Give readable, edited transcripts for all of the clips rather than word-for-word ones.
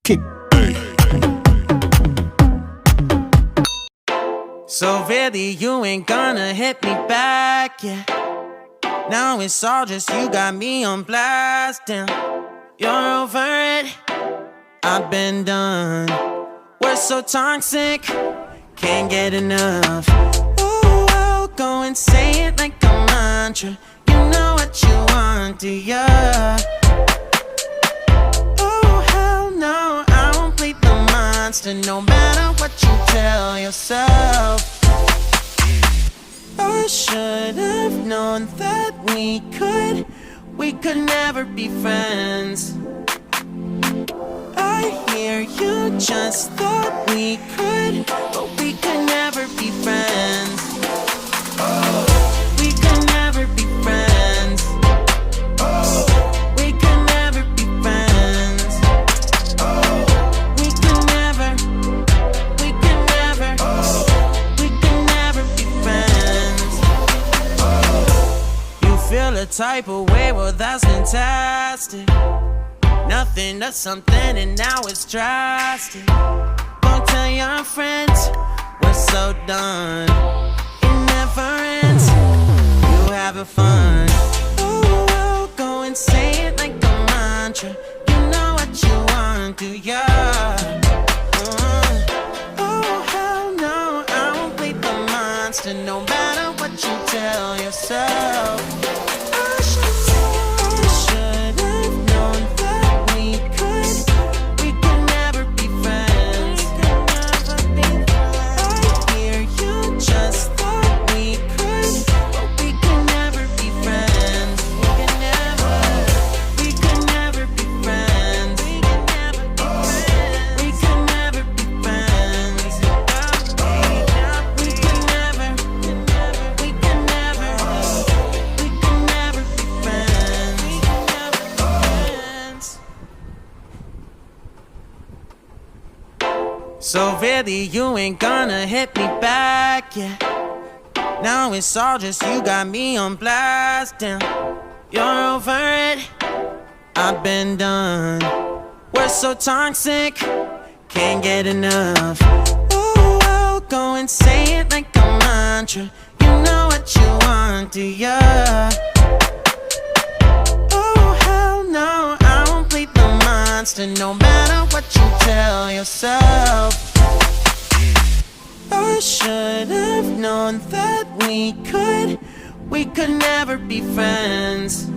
Kick. So really you ain't gonna hit me back, yeah. Now it's all just you got me on blast, damn. You're over it, I've been done. We're so toxic, can't get enough. Ooh, I'll go and say it like a mantra. You know what you want, do ya? Oh, hell no, I won't play the monster, no matter what you tell yourself. I should have known that we could never be friends. I hear you just thought we could, but we could never be friends. We could never be friends. We could never be friends. We could never, we could never, we could never be friends. You feel a type of way, well that's fantastic. Nothing to something and now it's drastic. Don't tell your friends, we're so done. It never ends, you having fun. Oh, I'll go and say it like a mantra. You know what you want, do ya? Oh, hell no, I won't play the monster, no matter what you tell yourself. So really you ain't gonna hit me back, yeah. Now it's all just you got me on blast, damn. You're over it, I've been done. We're so toxic, can't get enough. Ooh, I'll go and say it like a mantra. You know what you want, do ya? Oh, hell no, I won't play the monster, no matter what you tell yourself. I should have known that we could never be friends.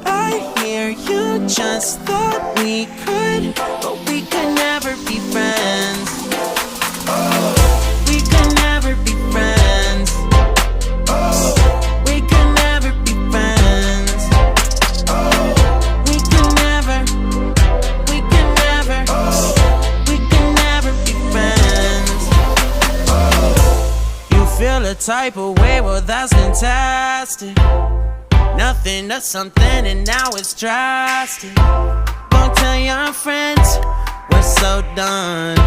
I hear you just thought we could, but we could never be friends. We could never be friends. We could never be friends. We could never, we could never, we could never be friends. You feel a type of way, well that's fantastic. Nothing to something and now it's drastic. Don't tell your friends, we're so done.